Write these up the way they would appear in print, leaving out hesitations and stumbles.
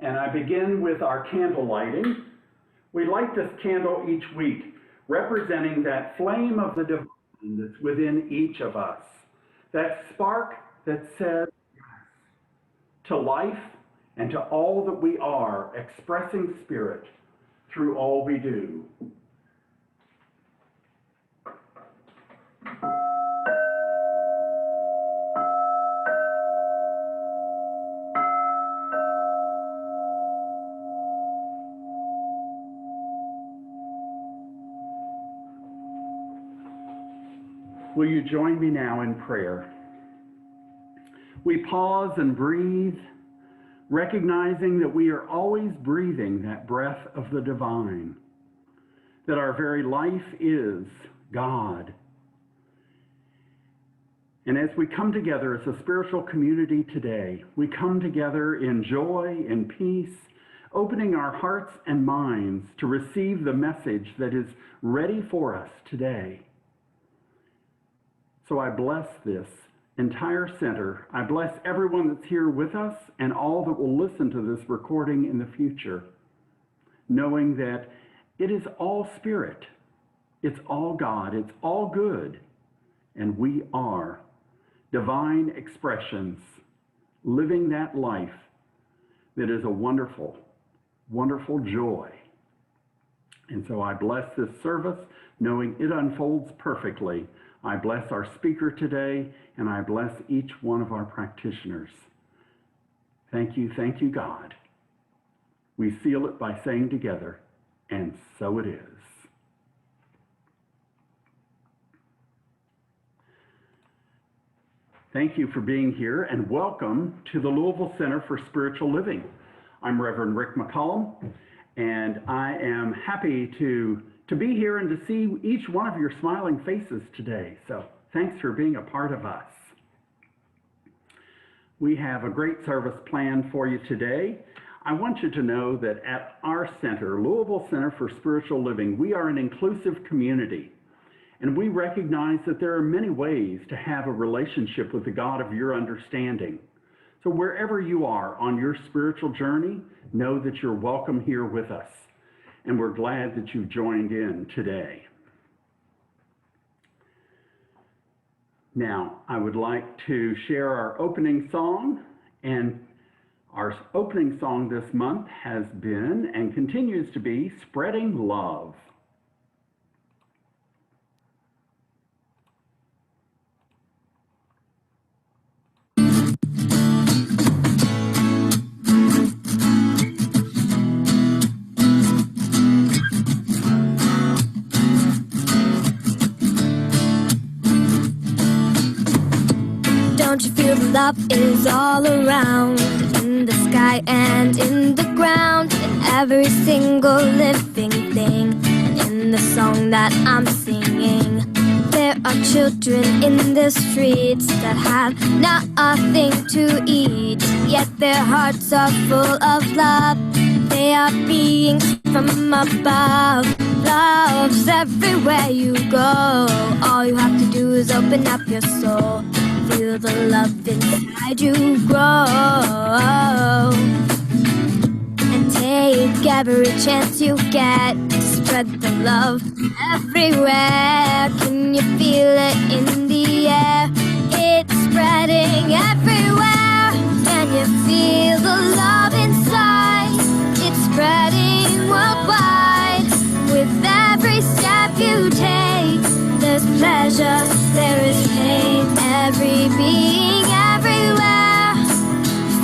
And I begin with our candle lighting. We light this candle each week, representing that flame of the divine that's within each of us, that spark that says yes to life and to all that we are, expressing spirit through all we do. Will you join me now in prayer? We pause and breathe, recognizing that we are always breathing that breath of the divine, that our very life is God. And as we come together as a spiritual community today, we come together in joy and peace, opening our hearts and minds to receive the message that is ready for us today. So I bless this entire center. I bless everyone that's here with us and all that will listen to this recording in the future, knowing that it is all spirit, it's all God, it's all good, and we are divine expressions, living that life that is a wonderful, wonderful joy. And so I bless this service, knowing it unfolds perfectly. I bless our speaker today, and I bless each one of our practitioners. Thank you, God. We seal it by saying together, and so it is. Thank you for being here, and welcome to the Louisville Center for Spiritual Living. I'm Reverend Rick McCollum, and I am happy to be here and to see each one of your smiling faces today. So thanks for being a part of us. We have a great service planned for you today. I want you to know that at our center, Louisville Center for Spiritual Living, we are an inclusive community. And we recognize that there are many ways to have a relationship with the God of your understanding. So wherever you are on your spiritual journey, know that you're welcome here with us. And we're glad that you've joined in today. Now, I would like to share our opening song. And our opening song this month has been and continues to be Spreading Love. Don't you feel the love is all around, in the sky and in the ground, in every single living thing, in the song that I'm singing. There are children in the streets that have nothing to eat, yet their hearts are full of love. They are beings from above. Love's everywhere you go. All you have to do is open up your soul. Feel the love inside you grow, and take every chance you get to spread the love everywhere. Can you feel it in the air? It's spreading everywhere. Can you feel the love inside? It's spreading worldwide. With every step you take, there's pleasure, there is pain. Every being, everywhere.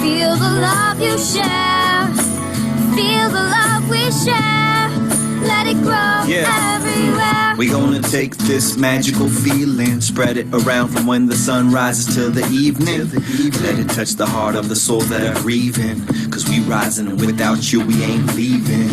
Feel the love you share. Feel the love we share. Let it grow everywhere. We gonna take this magical feeling, spread it around from when the sun rises till the evening. Let it touch the heart of the soul that are grieving, 'cause we rising and without you we ain't leaving.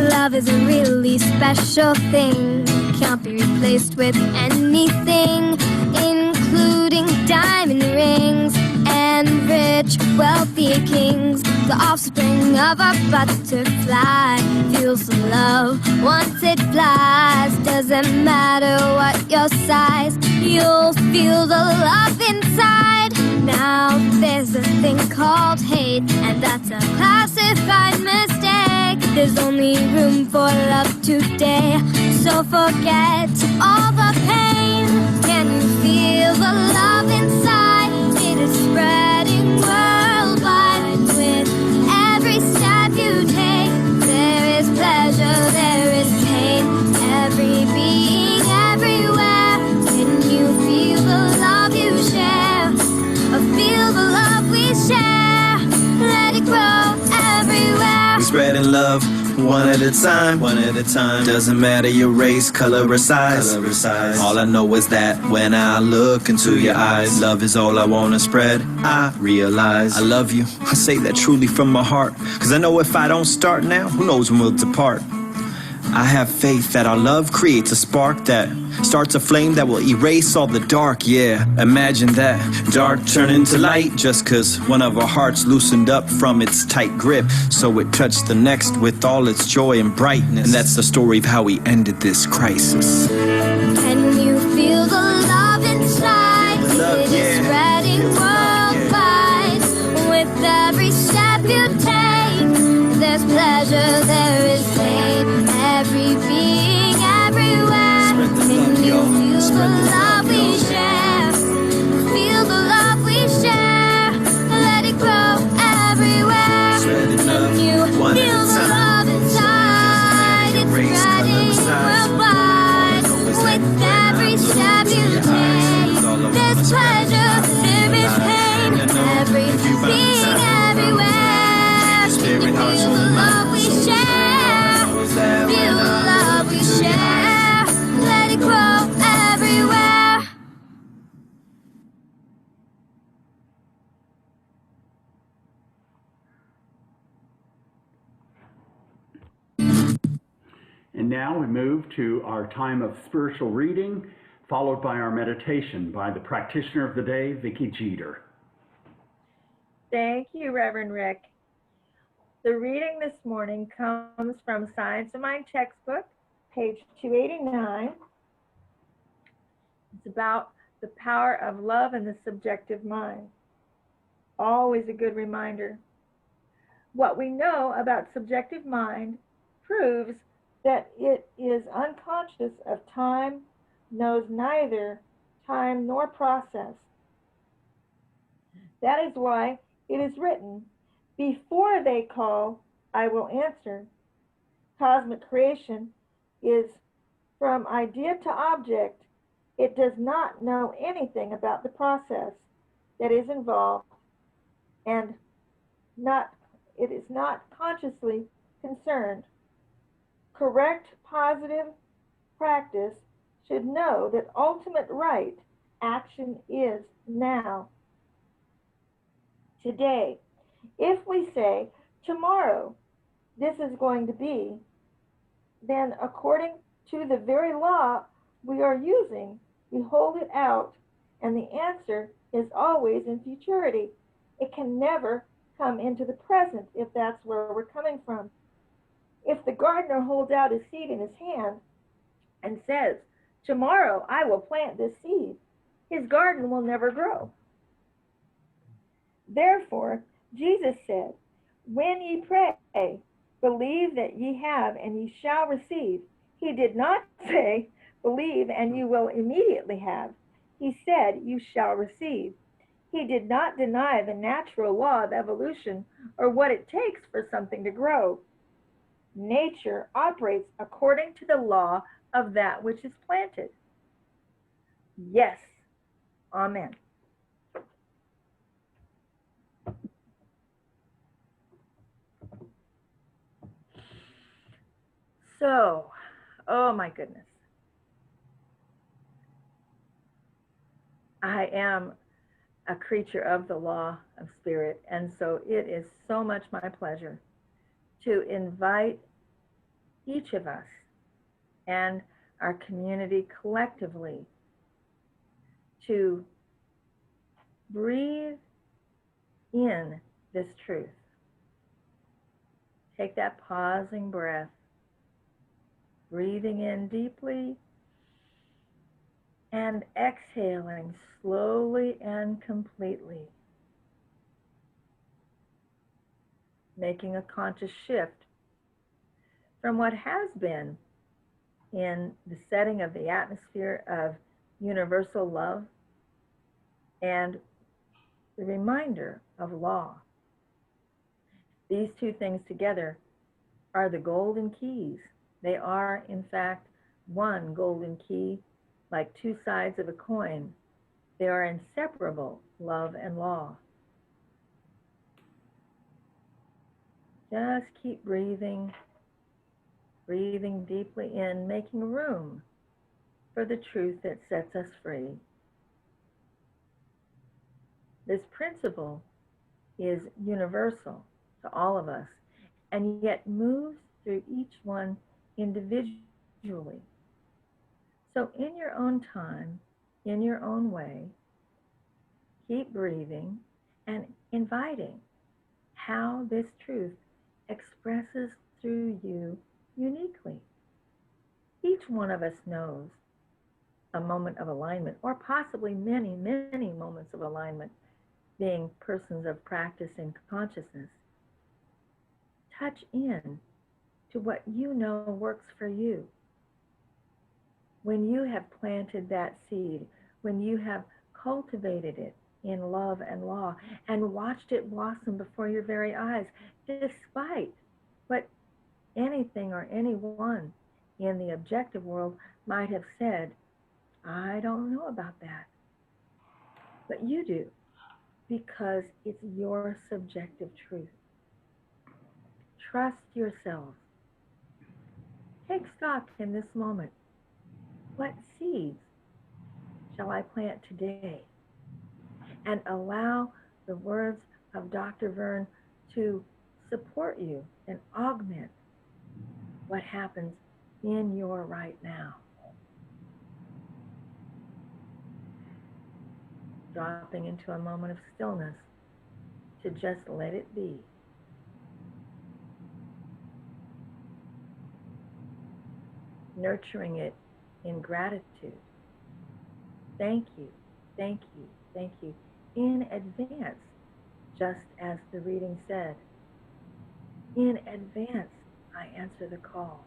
Love is a really special thing, can't be replaced with anything, including diamond rings and rich, wealthy kings. The offspring of a butterfly feels the love once it flies. Doesn't matter what your size, you'll feel the love inside. Now out there's a thing called hate, and that's a classified mistake. There's only room for love today, so forget all the pain. Can you feel the love inside? It is spreading worldwide. With every step you take, there is pleasure, there is pain. Every being, everywhere. Can you feel the love you share? Or feel the love we share? Let it grow everywhere. We spreading love one at a time, one at a time. Doesn't matter your race, color, or size. All I know is that when I look into your eyes, love is all I wanna spread. I realize I love you. I say that truly from my heart, 'cause I know if I don't start now, who knows when we'll depart. I have faith that our love creates a spark that starts a flame that will erase all the dark, yeah. Imagine that, dark turning to light, just 'cause one of our hearts loosened up from its tight grip, so it touched the next with all its joy and brightness. And that's the story of how we ended this crisis. Can you feel the love inside? It is spreading worldwide. With every step you take, there's pleasure, there is pain. Every being, everywhere. Can you feel the love we share? Feel the love we share. Let it grow everywhere. Can you feel the love inside? It's spreading worldwide. With every step you take, there's pleasure, there is pain. Every being, everywhere. Can you feel the love we share? Feel the love we share. Let it grow everywhere. And now we move to our time of spiritual reading, followed by our meditation by the practitioner of the day, Vicki Jeter. Thank you, Reverend Rick. The reading this morning comes from Science of Mind textbook, page 289. It's about the power of love and the subjective mind. Always a good reminder. What we know about subjective mind proves that it is unconscious of time, knows neither time nor process. That is why it is written, before they call, I will answer. Cosmic creation is from idea to object. It does not know anything about the process that is involved, and it is not consciously concerned. Correct positive practice should know that ultimate right action is now. Today, if we say, tomorrow, this is going to be, then according to the very law we are using, we hold it out, and the answer is always in futurity. It can never come into the present if that's where we're coming from. If the gardener holds out his seed in his hand and says, tomorrow I will plant this seed, his garden will never grow. Therefore, Jesus said, when ye pray, believe that ye have and ye shall receive. He did not say, believe and you will immediately have. He said, you shall receive. He did not deny the natural law of evolution or what it takes for something to grow. Nature operates according to the law of that which is planted. Yes. Amen. So, oh my goodness. I am a creature of the law of spirit, and so it is so much my pleasure to invite each of us and our community collectively to breathe in this truth. Take that pausing breath, breathing in deeply and exhaling slowly and completely. making a conscious shift from what has been in the setting of the atmosphere of universal love and the reminder of law. These two things together are the golden keys. They are, in fact, one golden key, like two sides of a coin. They are inseparable, love and law. Just keep breathing, breathing deeply in, making room for the truth that sets us free. This principle is universal to all of us, and yet moves through each one individually. So in your own time, in your own way, keep breathing and inviting how this truth expresses through you uniquely. Each one of us knows a moment of alignment, or possibly many, many moments of alignment, being persons of practice and consciousness. Touch in to what you know works for you. When you have planted that seed, when you have cultivated it in love and law and watched it blossom before your very eyes, despite what anything or anyone in the objective world might have said, I don't know about that. But you do, because it's your subjective truth. Trust yourself. Take stock in this moment. What seeds shall I plant today? And allow the words of Dr. Vern to support you and augment what happens in your right now. Dropping into a moment of stillness to just let it be. Nurturing it in gratitude. Thank you, thank you, thank you in advance, just as the reading said. In advance, I answer the call.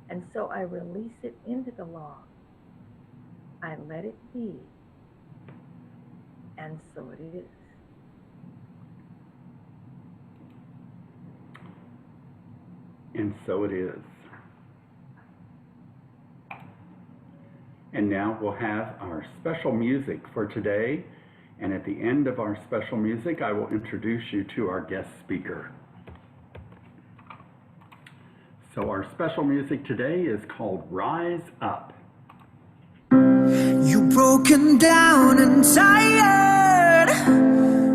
And so I release it into the law. I let it be. And so it is. And so it is. And now we'll have our special music for today. And at the end of our special music, I will introduce you to our guest speaker. So our special music today is called Rise Up. You broken down and tired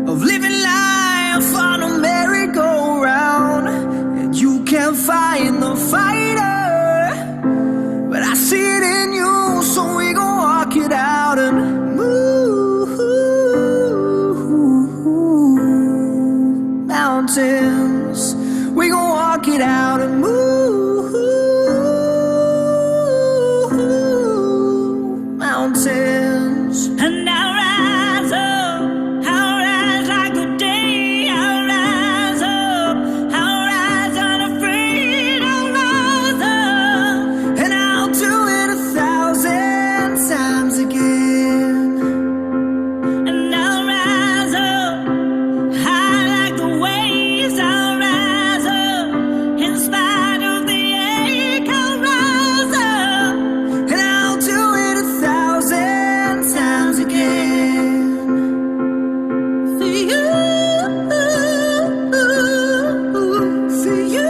of living life on a merry-go-round, and you can't find the fighter, but I see it in you, so we gon' walk it out and move mountains. We gon' walk it out and move mountains. And I'll rise up, I'll rise like the day. I'll rise up, I'll rise unafraid. I'll rise up, and I'll do it 1,000 times again. And I'll rise up, high like the waves. I'll rise up, in spite of the ache. I'll rise up, and I'll do it 1,000 times again. For you, for you, for you.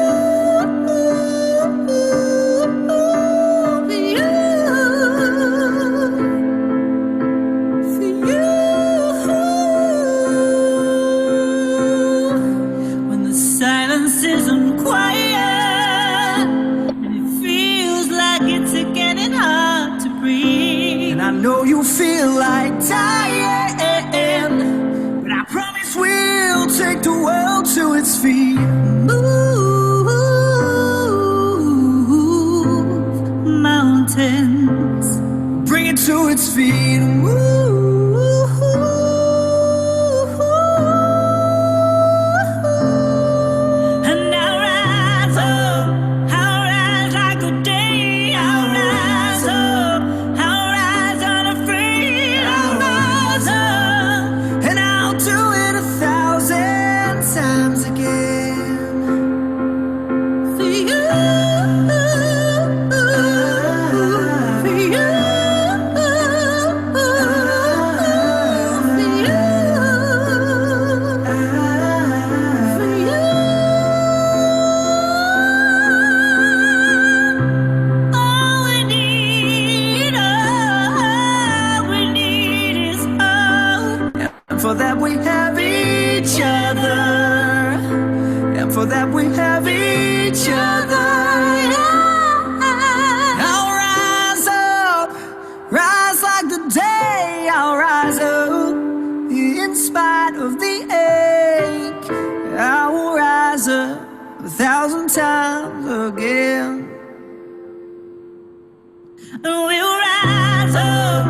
When the silence isn't quiet and it feels like it's getting hard to breathe, and I know you feel like dying, but I promise we'll take the world to its feet. Move mountains, bring it to its feet. Move We'll rise up,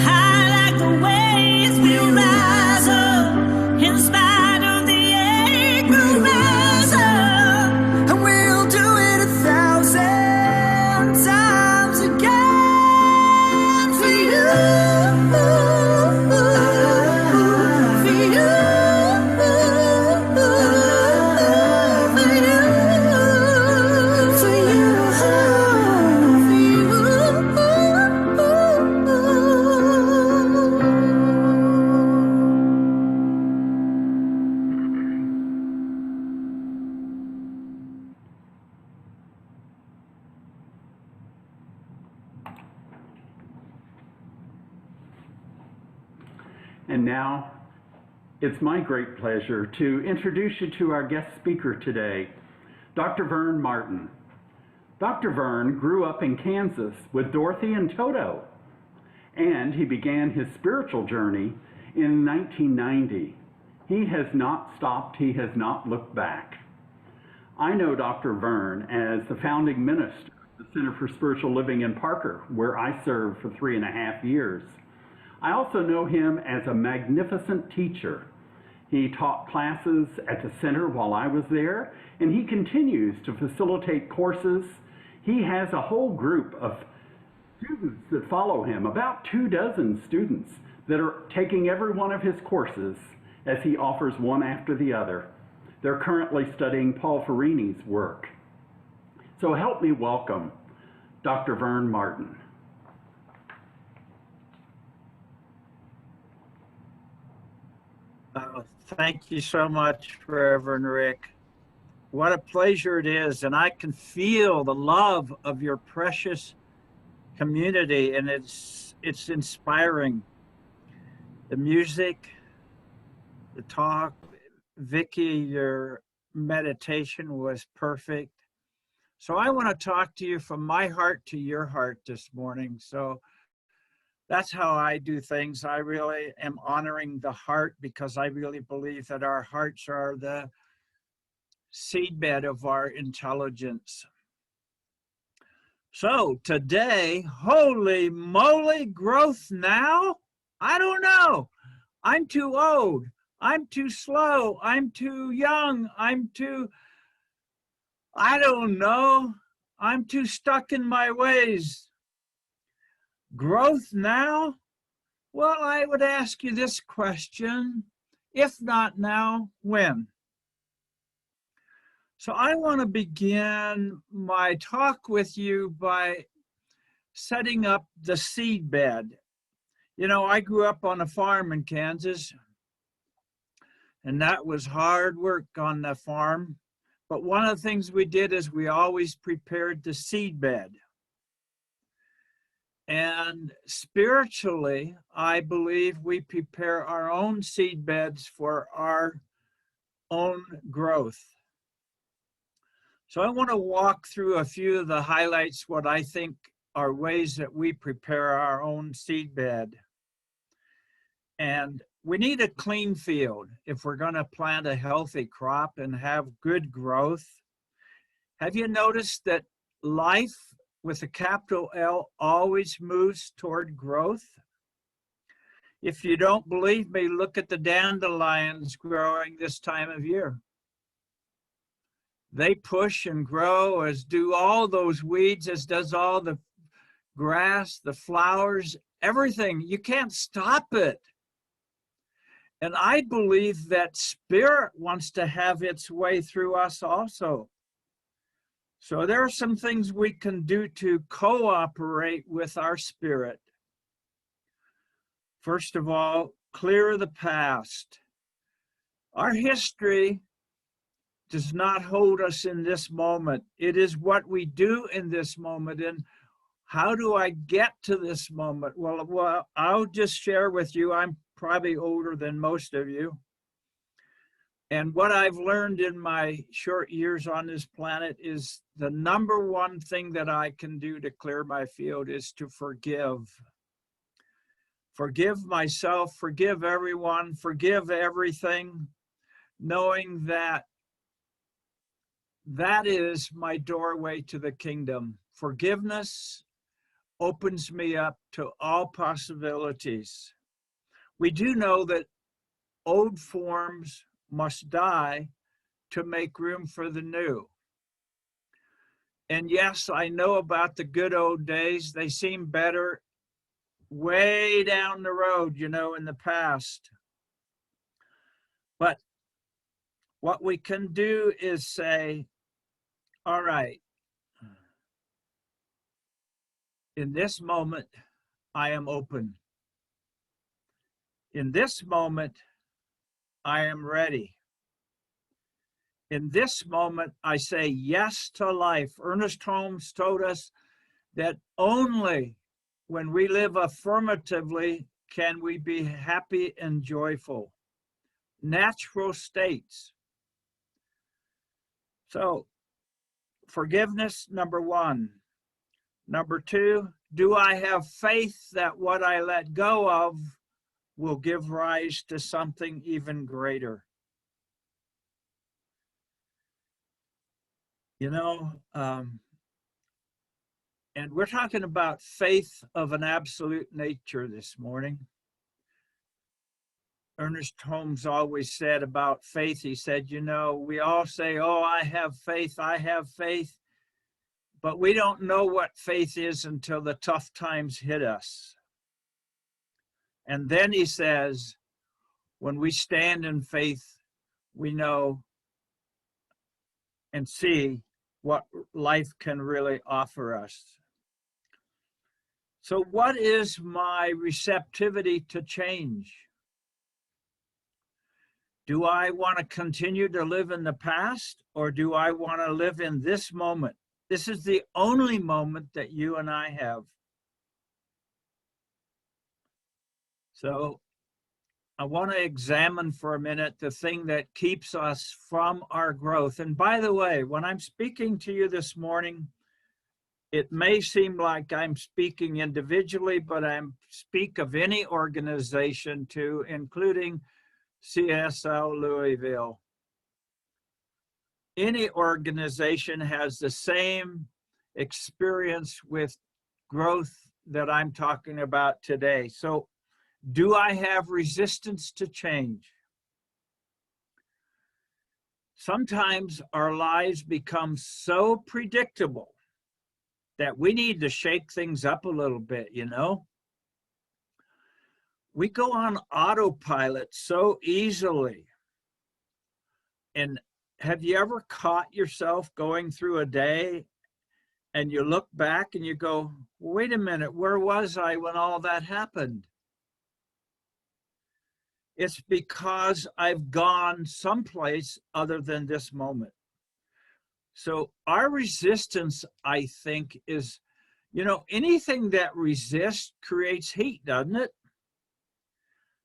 high like the waves. We'll rise up, in spite of the ache. We'll rise up, And we'll do it 1,000 times again for you. For you. And now, it's my great pleasure to introduce you to our guest speaker today, Dr. Vern Martin. Dr. Vern grew up in Kansas with Dorothy and Toto, and he began his spiritual journey in 1990. He has not stopped, he has not looked back. I know Dr. Vern as the founding minister of the Center for Spiritual Living in Parker, where I served for 3.5 years. I also know him as a magnificent teacher. He taught classes at the center while I was there, and he continues to facilitate courses. He has a whole group of students that follow him, about 24 students that are taking every one of his courses as he offers one after the other. They're currently studying Paul Farini's work. So help me welcome Dr. Vern Martin. Thank you so much, Reverend Rick. What a pleasure it is, and I can feel the love of your precious community, and it's inspiring. The music, the talk, Vicki, your meditation was perfect. So I want to talk to you from my heart to your heart this morning. So that's how I do things. I really am honoring the heart because I really believe that our hearts are the seedbed of our intelligence. So today, holy moly, growth now? I don't know. I'm too old. I'm too slow. I'm too young. I don't know. I'm too stuck in my ways. Growth now? Well, I would ask you this question. If not now, when? So I want to begin my talk with you by setting up the seed bed. You know, I grew up on a farm in Kansas, and that was hard work on the farm. But one of the things we did is we always prepared the seed bed. And spiritually, I believe we prepare our own seed beds for our own growth. So I want to walk through a few of the highlights, what I think are ways that we prepare our own seed bed. And we need a clean field if we're going to plant a healthy crop and have good growth. Have you noticed that life with a capital L always moves toward growth? If you don't believe me, look at the dandelions growing this time of year. They push and grow, as do all those weeds, as does all the grass, the flowers, everything. You can't stop it. And I believe that spirit wants to have its way through us also. So there are some things we can do to cooperate with our spirit. First of all, clear the past. Our history does not hold us in this moment. It is what we do in this moment. And how do I get to this moment? Well, I'll just share with you. I'm probably older than most of you. And what I've learned in my short years on this planet is the number one thing that I can do to clear my field is to forgive. Forgive myself, forgive everyone, forgive everything, knowing that that is my doorway to the kingdom. Forgiveness opens me up to all possibilities. We do know that old forms must die to make room for the new. And yes, I know about the good old days. They seem better way down the road, you know, in the past. But what we can do is say, all right, in this moment, I am open. In this moment, I am ready. In this moment, I say yes to life. Ernest Holmes told us that only when we live affirmatively can we be happy and joyful. Natural states. So, forgiveness, number one. Number two, do I have faith that what I let go of will give rise to something even greater? You know, and we're talking about faith of an absolute nature this morning. Ernest Holmes always said about faith, he said, you know, we all say, oh, I have faith, but we don't know what faith is until the tough times hit us. And then he says, when we stand in faith, we know and see what life can really offer us. So what is my receptivity to change? Do I want to continue to live in the past, or do I want to live in this moment? This is the only moment that you and I have. So I want to examine for a minute the thing that keeps us from our growth. And by the way, when I'm speaking to you this morning, it may seem like I'm speaking individually, but I speak of any organization too, including LCSL Louisville. Any organization has the same experience with growth that I'm talking about today. So, do I have resistance to change? Sometimes our lives become so predictable that we need to shake things up a little bit, you know? We go on autopilot so easily. And have you ever caught yourself going through a day and you look back and you go, wait a minute, where was I when all that happened? It's because I've gone someplace other than this moment. So our resistance, I think, is, you know, anything that resists creates heat, doesn't it?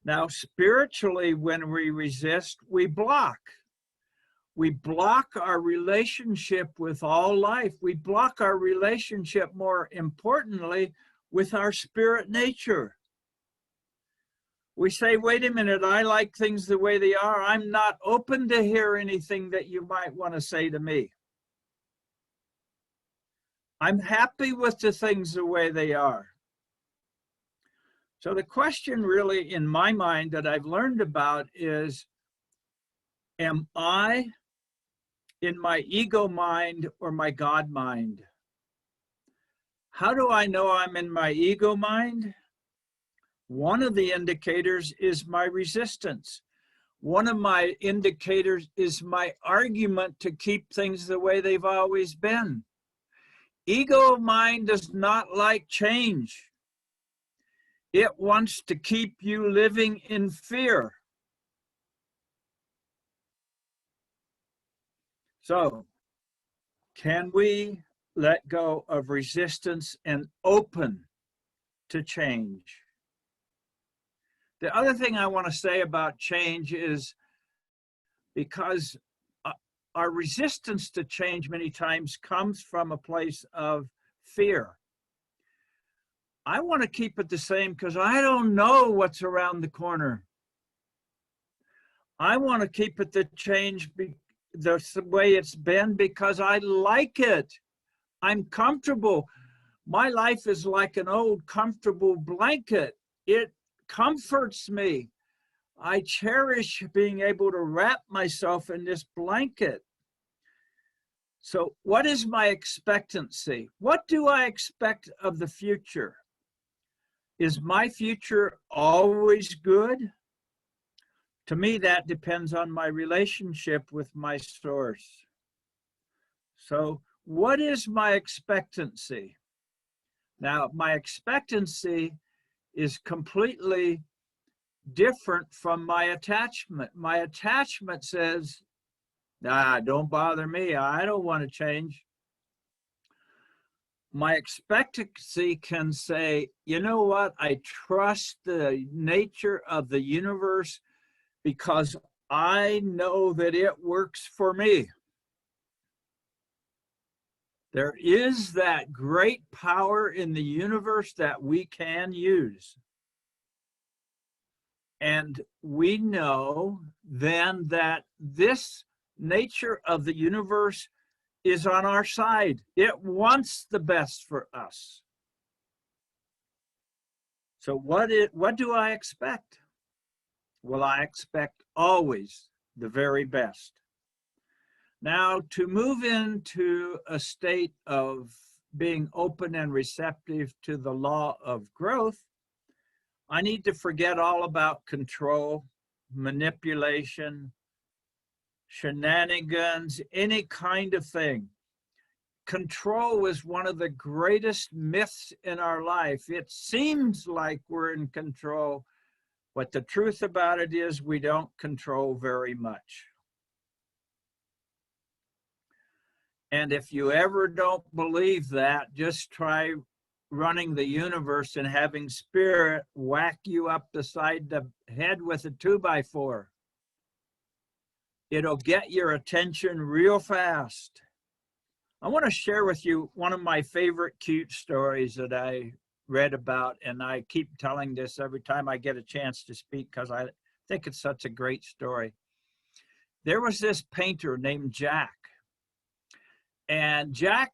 Now, spiritually, when we resist, we block. We block our relationship with all life. We block our relationship, more importantly, with our spirit nature. We say, wait a minute, I like things the way they are. I'm not open to hear anything that you might want to say to me. I'm happy with the things the way they are. So the question really in my mind that I've learned about is, am I in my ego mind or my God mind? How do I know I'm in my ego mind? One of the indicators is my resistance. One of my indicators is my argument to keep things the way they've always been. Ego mind does not like change. It wants to keep you living in fear. So, can we let go of resistance and open to change? The other thing I want to say about change is because our resistance to change many times comes from a place of fear. I want to keep it the same because I don't know what's around the corner. I want to keep it the change the way it's been because I like it. I'm comfortable. My life is like an old comfortable blanket. It comforts me. I cherish being able to wrap myself in this blanket. So what is my expectancy? What do I expect of the future? Is my future always good? To me, that depends on my relationship with my source. So what is my expectancy? Now, my expectancy is completely different from my attachment. My attachment says, don't bother me. I don't want to change. My expectancy can say, you know what? I trust the nature of the universe because I know that it works for me. There is that great power in the universe that we can use. And we know then that this nature of the universe is on our side. It wants the best for us. So what do I expect? Well, I expect always the very best. Now, to move into a state of being open and receptive to the law of growth, I need to forget all about control, manipulation, shenanigans, any kind of thing. Control is one of the greatest myths in our life. It seems like we're in control, but the truth about it is we don't control very much. And if you ever don't believe that, just try running the universe and having spirit whack you up the side of the head with a 2x4. It'll get your attention real fast. I want to share with you one of my favorite cute stories that I read about, and I keep telling this every time I get a chance to speak because I think it's such a great story. There was this painter named Jack, and Jack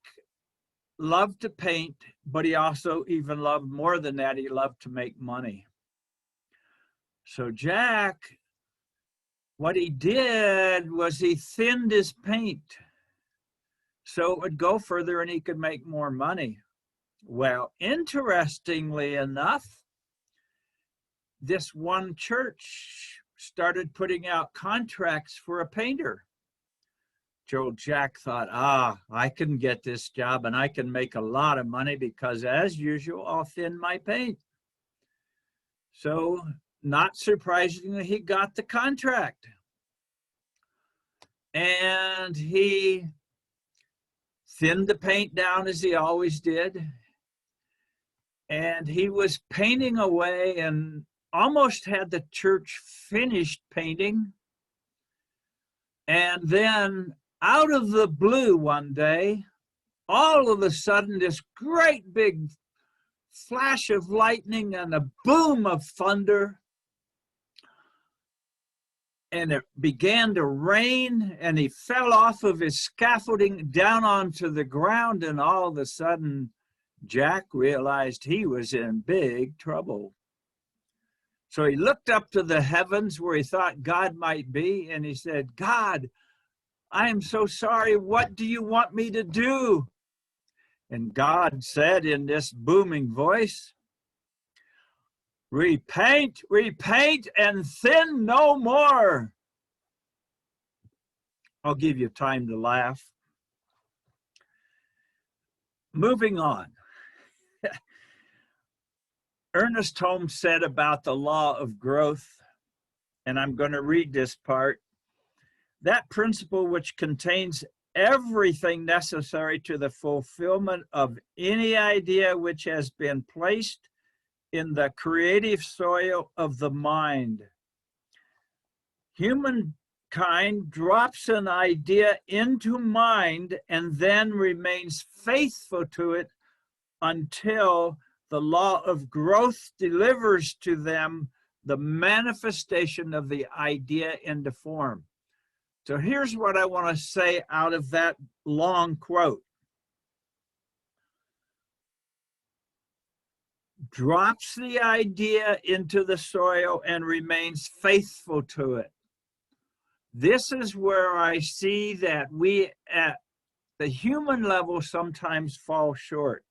loved to paint, but he also even loved more than that, he loved to make money. So Jack, what he did was he thinned his paint so it would go further and he could make more money. Well, interestingly enough, this one church started putting out contracts for a painter. Joe Jack thought, I can get this job and I can make a lot of money because as usual, I'll thin my paint. So not surprisingly, he got the contract. And he thinned the paint down as he always did. And he was painting away and almost had the church finished painting. And then out of the blue one day, all of a sudden, this great big flash of lightning and a boom of thunder. And it began to rain, and he fell off of his scaffolding down onto the ground, and all of a sudden, Jack realized he was in big trouble. So he looked up to the heavens where he thought God might be, and he said, God, I am so sorry. What do you want me to do? And God said in this booming voice, repent, repent, and sin no more. I'll give you time to laugh. Moving on. Ernest Holmes said about the law of growth, and I'm going to read this part, that principle which contains everything necessary to the fulfillment of any idea which has been placed in the creative soil of the mind. Humankind drops an idea into mind and then remains faithful to it until the law of growth delivers to them the manifestation of the idea into form. So here's what I want to say out of that long quote. drops the idea into the soil and remains faithful to it. This is where I see that we at the human level sometimes fall short.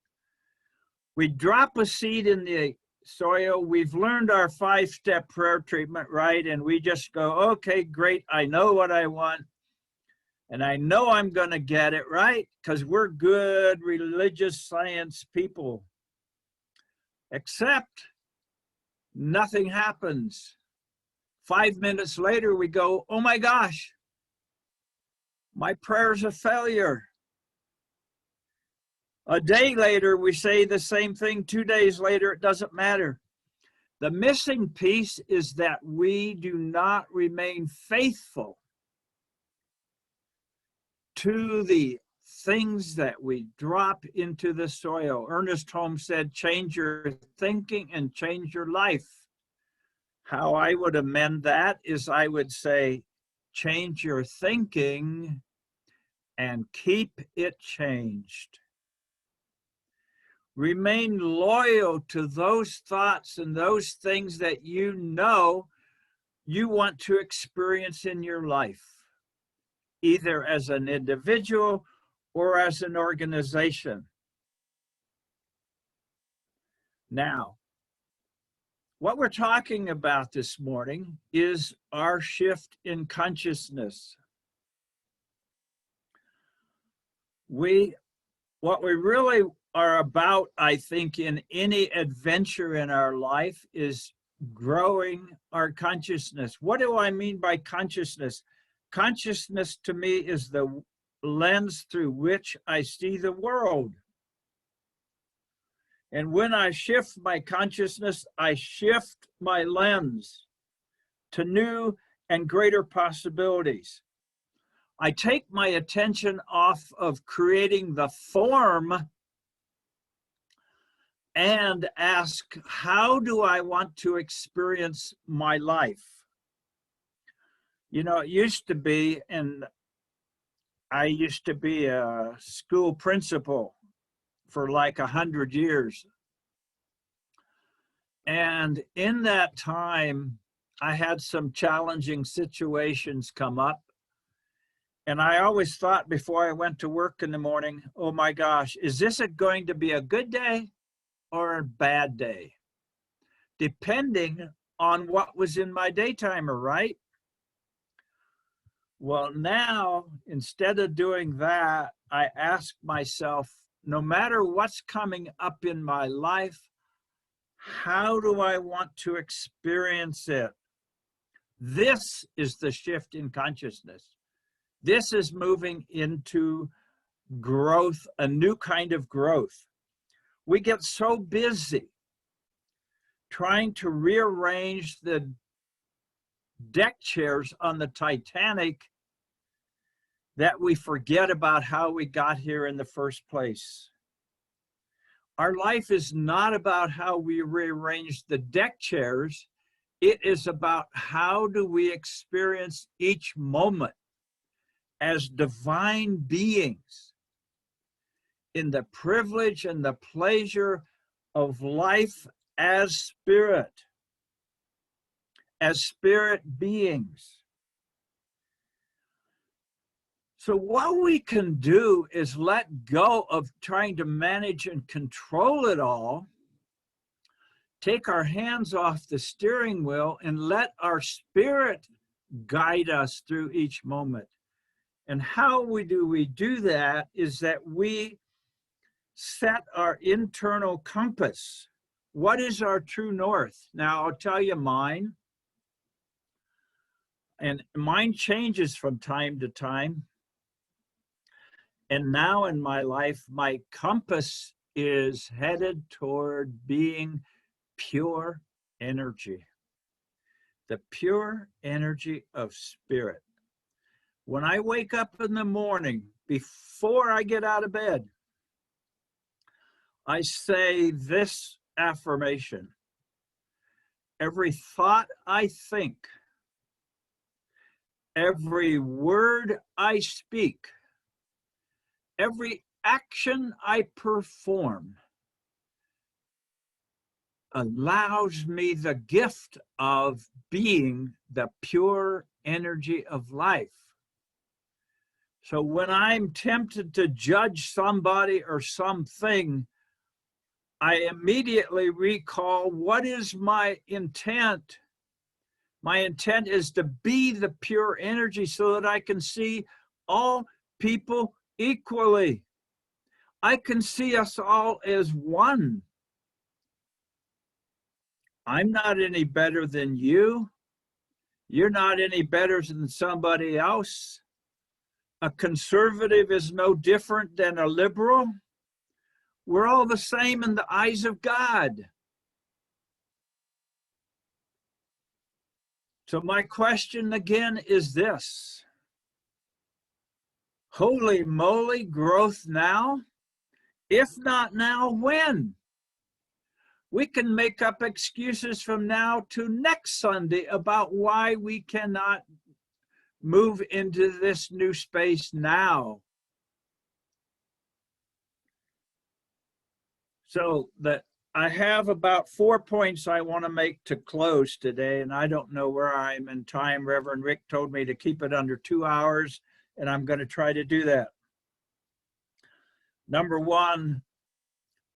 We drop a seed in the soil. We've learned our 5-step prayer treatment, right? And we just go, okay, great. I know what I want. And I know I'm going to get it, right? Because we're good religious science people. Except nothing happens. 5 minutes later, we go, oh my gosh, my prayer's a failure. A day later, we say the same thing. 2 days later, it doesn't matter. The missing piece is that we do not remain faithful to the things that we drop into the soil. Ernest Holmes said, change your thinking and change your life. How I would amend that is I would say, change your thinking and keep it changed. Remain loyal to those thoughts and those things that you know you want to experience in your life, either as an individual or as an organization. Now, what we're talking about this morning is our shift in consciousness. What we really are about, I think, in any adventure in our life is growing our consciousness. What do I mean by consciousness? Consciousness to me is the lens through which I see the world. And when I shift my consciousness, I shift my lens to new and greater possibilities. I take my attention off of creating the form and ask, how do I want to experience my life? You know, it used to be, and I used to be a school principal for like 100 years. And in that time, I had some challenging situations come up. And I always thought before I went to work in the morning, oh my gosh, is this going to be a good day or a bad day? Depending on what was in my daytimer, right? Well, now, instead of doing that, I ask myself, no matter what's coming up in my life, how do I want to experience it? This is the shift in consciousness. This is moving into growth, a new kind of growth. We get so busy trying to rearrange the deck chairs on the Titanic that we forget about how we got here in the first place. Our life is not about how we rearrange the deck chairs. It is about how do we experience each moment as divine beings in the privilege and the pleasure of life as spirit beings. So what we can do is let go of trying to manage and control it all, take our hands off the steering wheel and let our spirit guide us through each moment. And how we do that is that we set our internal compass. What is our true north? Now, I'll tell you mine. And mine changes from time to time. And now in my life, my compass is headed toward being pure energy. The pure energy of spirit. When I wake up in the morning, before I get out of bed, I say this affirmation. Every thought I think, every word I speak, every action I perform allows me the gift of being the pure energy of life. So when I'm tempted to judge somebody or something, I immediately recall, what is my intent? My intent is to be the pure energy so that I can see all people equally. I can see us all as one. I'm not any better than you. You're not any better than somebody else. A conservative is no different than a liberal. We're all the same in the eyes of God. So my question again is this: holy moly, growth now? If not now, when? We can make up excuses from now to next Sunday about why we cannot move into this new space now. So that I have about 4 points I want to make to close today, and I don't know where I'm in time. Reverend Rick told me to keep it under 2 hours, and I'm going to try to do that. Number one,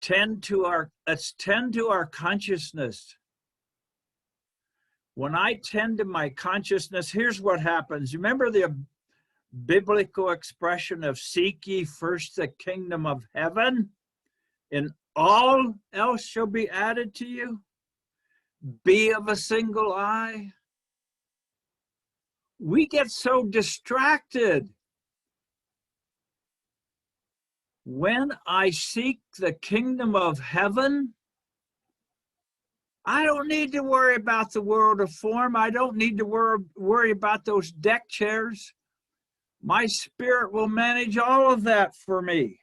let's tend to our consciousness. When I tend to my consciousness, here's what happens. Remember the biblical expression of seek ye first the kingdom of heaven, and all else shall be added to you? Be of a single eye. We get so distracted. When I seek the kingdom of heaven, I don't need to worry about the world of form. I don't need to worry about those deck chairs. My spirit will manage all of that for me.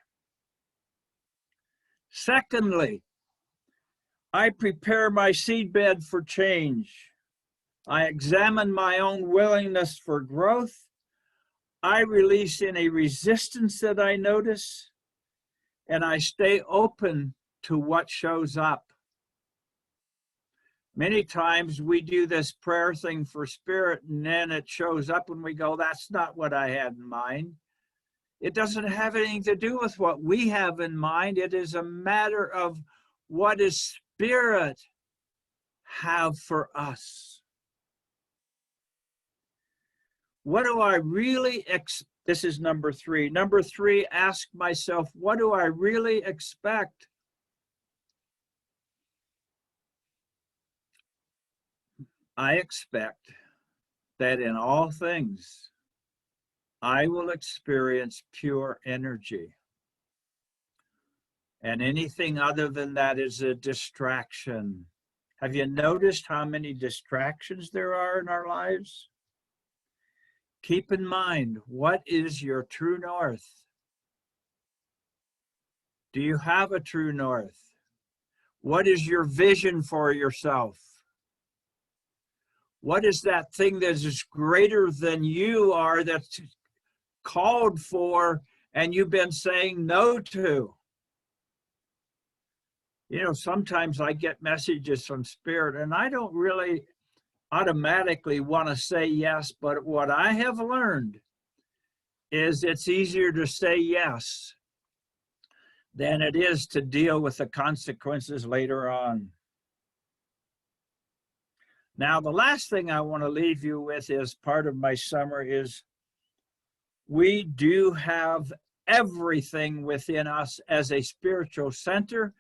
Secondly, I prepare my seedbed for change. I examine my own willingness for growth. I release any resistance that I notice, and I stay open to what shows up. Many times we do this prayer thing for spirit, and then it shows up and we go, that's not what I had in mind. It doesn't have anything to do with what we have in mind. It is a matter of what does spirit have for us. What do I really this is number three. Number three, ask myself, what do I really expect? I expect that in all things, I will experience pure energy. And anything other than that is a distraction. Have you noticed how many distractions there are in our lives? Keep in mind, what is your true north? Do you have a true north? What is your vision for yourself? What is that thing that is greater than you are, that's called for and you've been saying no to? You know, sometimes I get messages from spirit and I don't really automatically want to say yes, but what I have learned is it's easier to say yes than it is to deal with the consequences later on. Now, the last thing I want to leave you with is part of my summary is we do have everything within us as a spiritual center,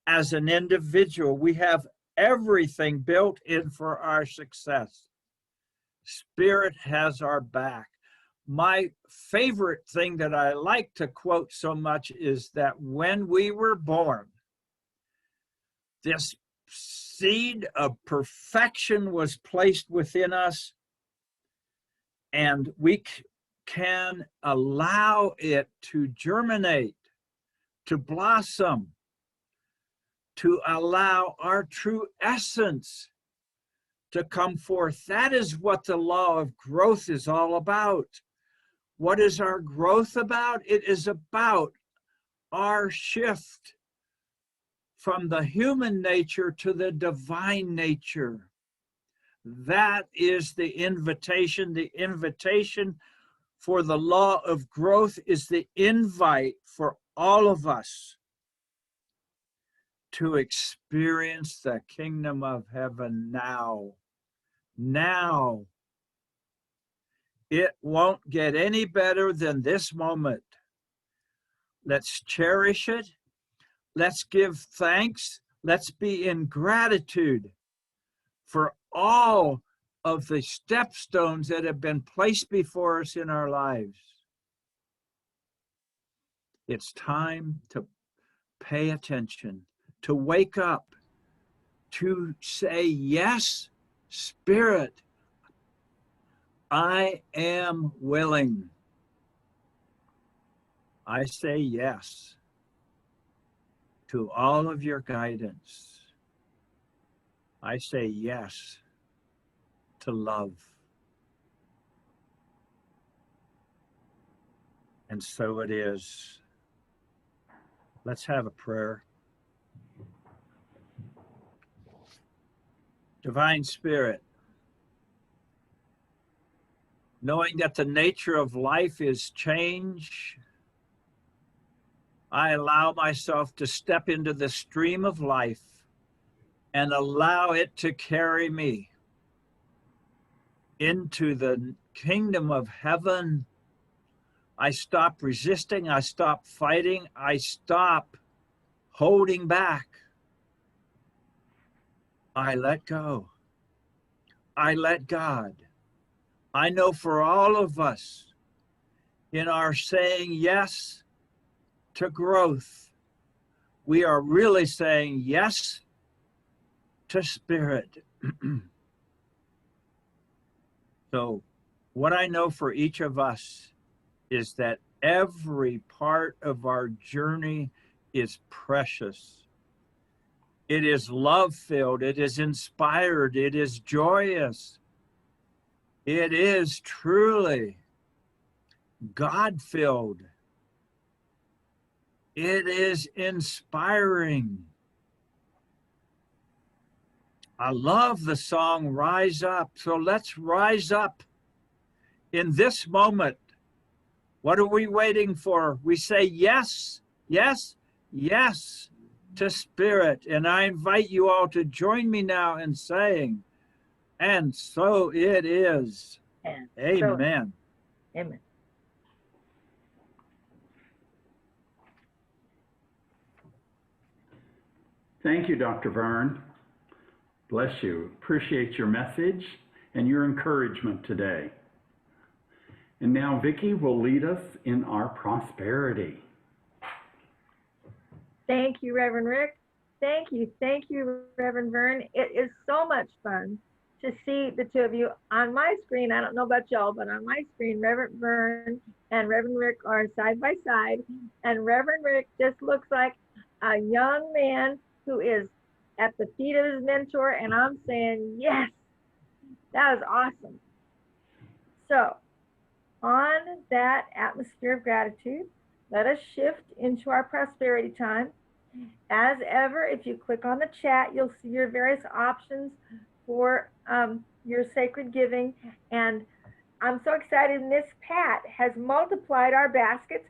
as an individual. We have everything built in for our success. Spirit has our back. My favorite thing that I like to quote so much is that when we were born, this seed of perfection was placed within us, and we can allow it to germinate, to blossom, to allow our true essence to come forth. That is what the law of growth is all about. What is our growth about? It is about our shift from the human nature to the divine nature. That is the invitation. The invitation for the law of growth is the invite for all of us to experience the kingdom of heaven now. Now. It won't get any better than this moment. Let's cherish it. Let's give thanks. Let's be in gratitude for all of the stepstones that have been placed before us in our lives. It's time to pay attention, to wake up, to say, yes, Spirit, I am willing. I say yes to all of your guidance. I say yes to love. And so it is. Let's have a prayer. Divine Spirit, knowing that the nature of life is change, I allow myself to step into the stream of life and allow it to carry me into the kingdom of heaven. I stop resisting, I stop fighting, I stop holding back. I let go. I let God. I know for all of us, in our saying yes to growth, we are really saying yes to Spirit. So what I know for each of us is that every part of our journey is precious. It is love-filled, it is inspired, it is joyous. It is truly God-filled. It is inspiring. I love the song Rise Up. So let's rise up in this moment. What are we waiting for? We say yes, yes, yes to Spirit. And I invite you all to join me now in saying, and so it is. And Amen. so, amen. Thank you, Dr. Vern. Bless you. Appreciate your message and your encouragement today. And now Vicki will lead us in our prosperity. Thank you, Reverend Rick. Thank you, Reverend Vern. It is so much fun to see the two of you on my screen. I don't know about y'all, but on my screen, Reverend Vern and Reverend Rick are side by side. And Reverend Rick just looks like a young man who is at the feet of his mentor. And I'm saying, yes, that is awesome. So on that atmosphere of gratitude, let us shift into our prosperity time. As ever, if you click on the chat, you'll see your various options for your sacred giving. And I'm so excited. Miss Pat has multiplied our baskets.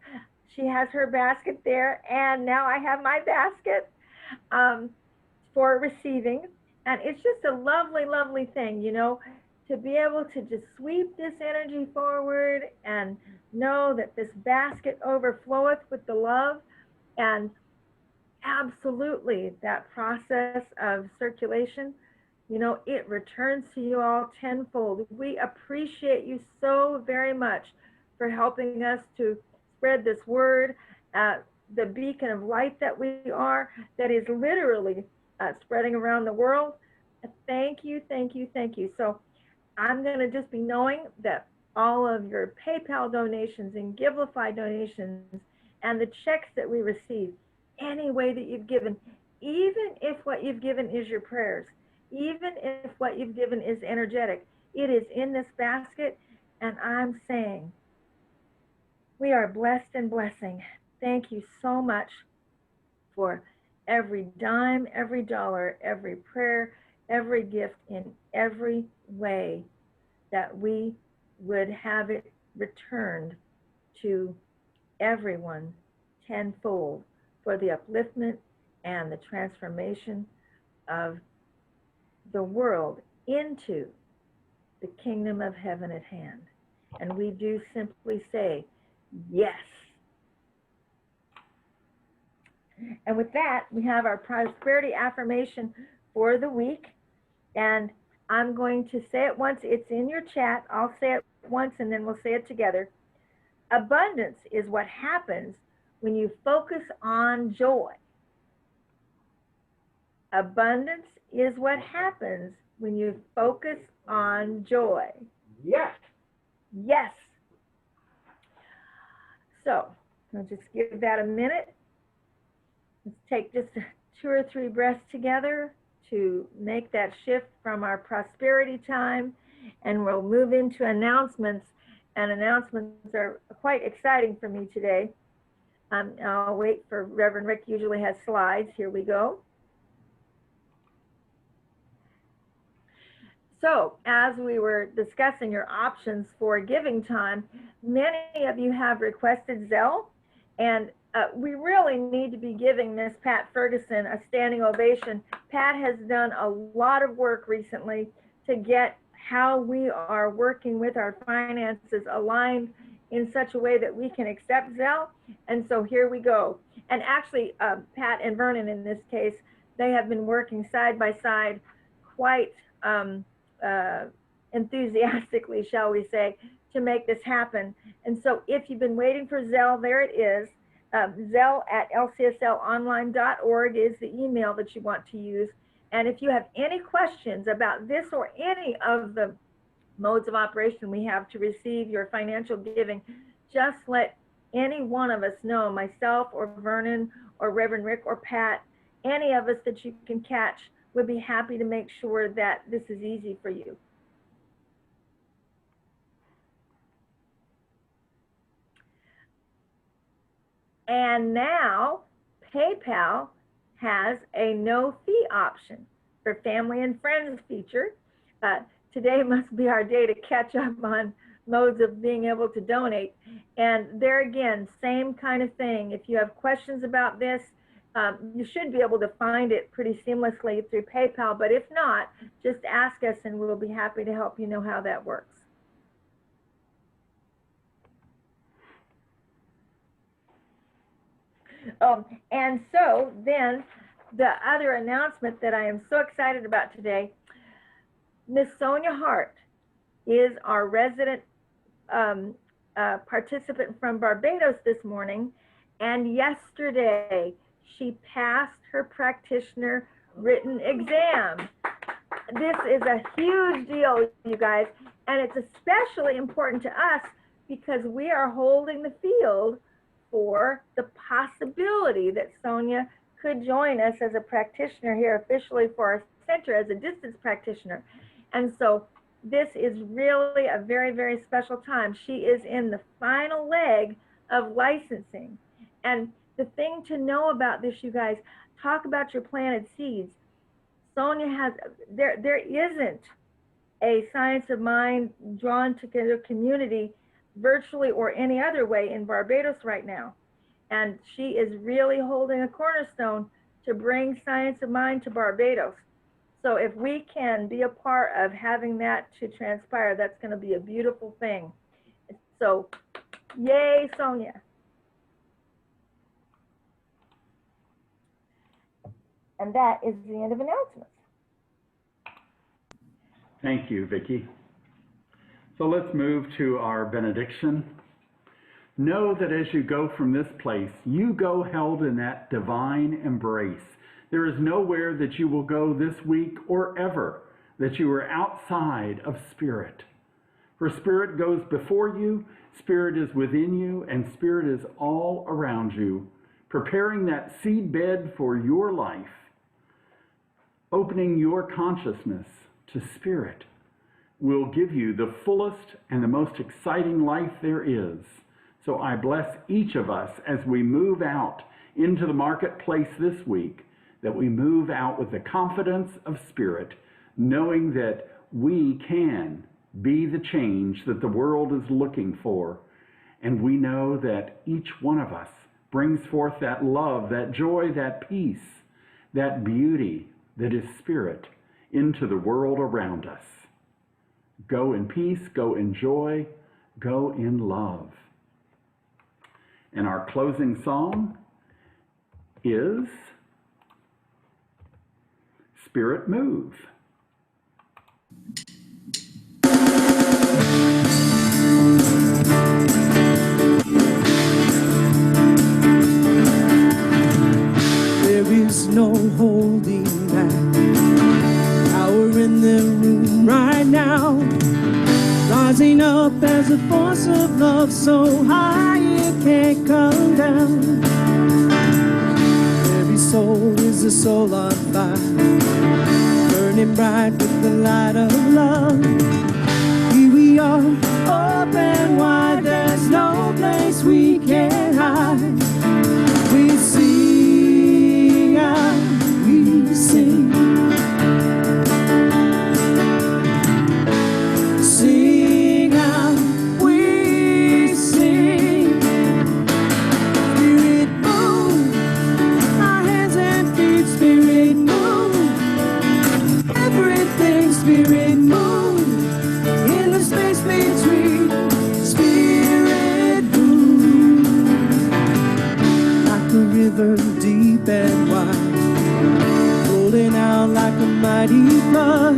She has her basket there, and now I have my basket for receiving. And it's just a lovely, lovely thing, you know, to be able to just sweep this energy forward and know that this basket overfloweth with the love. And absolutely, that process of circulation, you know, it returns to you all tenfold. We appreciate you so very much for helping us to spread this word, the beacon of light that we are, that is literally spreading around the world. Thank you, thank you, thank you. So I'm going to just be knowing that all of your PayPal donations and Givelify donations and the checks that we receive, any way that you've given, even if what you've given is your prayers, even if what you've given is energetic, it is in this basket. And I'm saying, we are blessed and blessing. Thank you so much for every dime, every dollar, every prayer, every gift in every way, that we would have it returned to everyone tenfold for the upliftment and the transformation of the world into the kingdom of heaven at hand. And we do simply say, yes. And with that, we have our prosperity affirmation for the week. And I'm going to say it once. It's in your chat. I'll say it once and then we'll say it together. Abundance is what happens when you focus on joy. Abundance is what happens when you focus on joy. Yes. Yes. So I'll just give that a minute. Let's take just 2 or 3 breaths together to make that shift from our prosperity time, and we'll move into announcements. And announcements are quite exciting for me today. I'll wait for Reverend Rick, usually has slides. Here we go. So as we were discussing your options for giving time, many of you have requested Zelle, and we really need to be giving Miss Pat Ferguson a standing ovation. Pat has done a lot of work recently to get how we are working with our finances aligned in such a way that we can accept Zelle. And so here we go. And actually, Pat and Vernon in this case, they have been working side by side quite enthusiastically, shall we say, to make this happen. And so if you've been waiting for Zelle, there it is. Zelle at lcslonline.org is the email that you want to use. And if you have any questions about this or any of the modes of operation we have to receive your financial giving, just let any one of us know, myself or Vernon or Reverend Rick or Pat, any of us that you can catch, would be happy to make sure that this is easy for you. And now PayPal has a no fee option for family and friends feature. Today must be our day to catch up on modes of being able to donate. And there again, same kind of thing. If you have questions about this, you should be able to find it pretty seamlessly through PayPal, but if not, just ask us and we'll be happy to help you know how that works. And so then the other announcement that I am so excited about today, Miss Sonia Hart is our resident participant from Barbados this morning, and yesterday she passed her practitioner written exam. This is a huge deal, you guys, and it's especially important to us because we are holding the field for the possibility that Sonia could join us as a practitioner here officially for our center as a distance practitioner. And so this is really a very, very special time. She is in the final leg of licensing. And the thing to know about this, you guys, talk about your planted seeds. Sonia has, there isn't a science of mind drawn together community virtually or any other way in Barbados right now. And she is really holding a cornerstone to bring science of mind to Barbados. So if we can be a part of having that to transpire, that's going to be a beautiful thing. So yay, Sonia. And that is the end of announcements. Thank you, Vicki. So let's move to our benediction. Know that as you go from this place, you go held in that divine embrace. There is nowhere that you will go this week or ever that you are outside of Spirit. For Spirit goes before you, Spirit is within you, and Spirit is all around you, preparing that seed bed for your life, opening your consciousness to Spirit will give you the fullest and the most exciting life there is. So I bless each of us as we move out into the marketplace this week that we move out with the confidence of spirit, knowing that we can be the change that the world is looking for. And we know that each one of us brings forth that love, that joy, that peace, that beauty that is spirit into the world around us. Go in peace, go in joy, go in love. And our closing song is Spirit Move. There is no holding back. Power in the room right now, rising up as a force of love so high it can't come down. Every soul is a soul on fire, burning bright with the light of love. Here we are, open wide, there's no place we can hide. We sing out, we sing. Sing out, we sing. Spirit move, our hands and feet, spirit move. Everything, spirit move. In the space between, spirit move. Like a river deep and wide, rolling out like a mighty flood.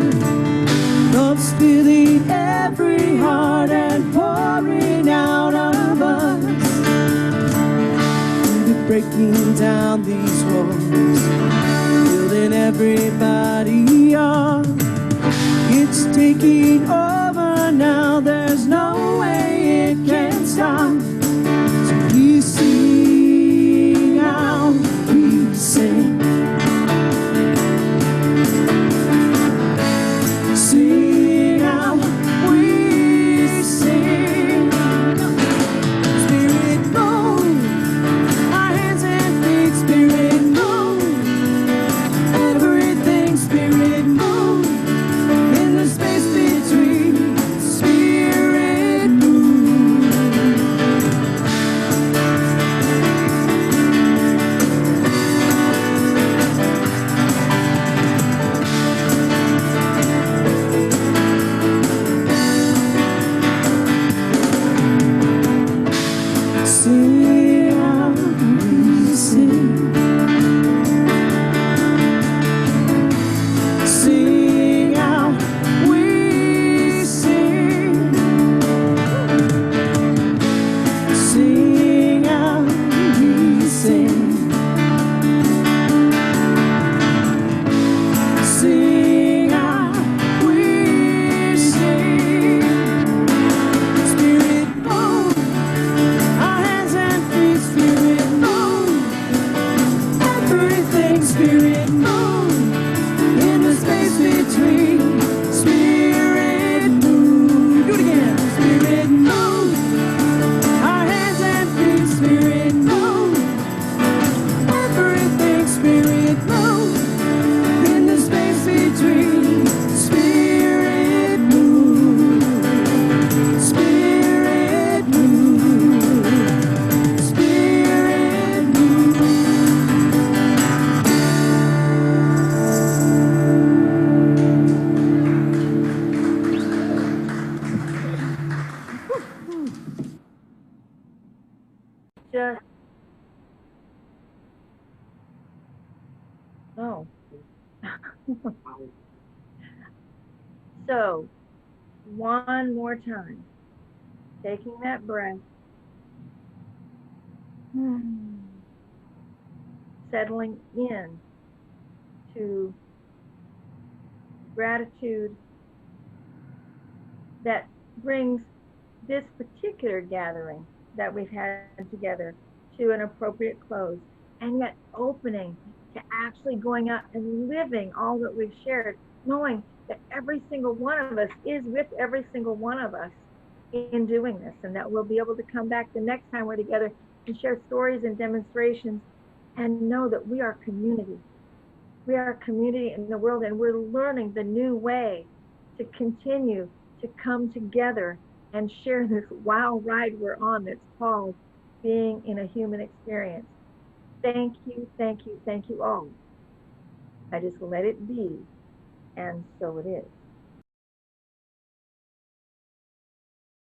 Love's filling every heart and pouring out of us. We're breaking down these walls, building everybody up. It's taking over now, there's no way it can stop. So we sing out, we sing. Sing out, we sing. Spirit move, our hands and feet, spirit move. Everything, spirit move. In the space between, spirit move. Sing out, we sing. Sing out, we sing. Sing out, we sing. Sing out, we sing. Spirit move, our hands and feet, spirit move. Everything, spirit move. In the space between, spirit move. Do it again. Spirit move, our hands and feet, spirit move. Everything, spirit move. In the space between, spirit move. Spirit move. Spirit move. Just oh. So, one more time, taking that breath, settling in to gratitude that brings this particular gathering that we've had together to an appropriate close, and yet opening to actually going out and living all that we've shared, knowing that every single one of us is with every single one of us in doing this, and that we'll be able to come back the next time we're together and share stories and demonstrations and know that we are community. We are a community in the world, and we're learning the new way to continue to come together and share this wild ride we're on that's called being in a human experience. Thank you, thank you, thank you all. I just let it be, and so it is.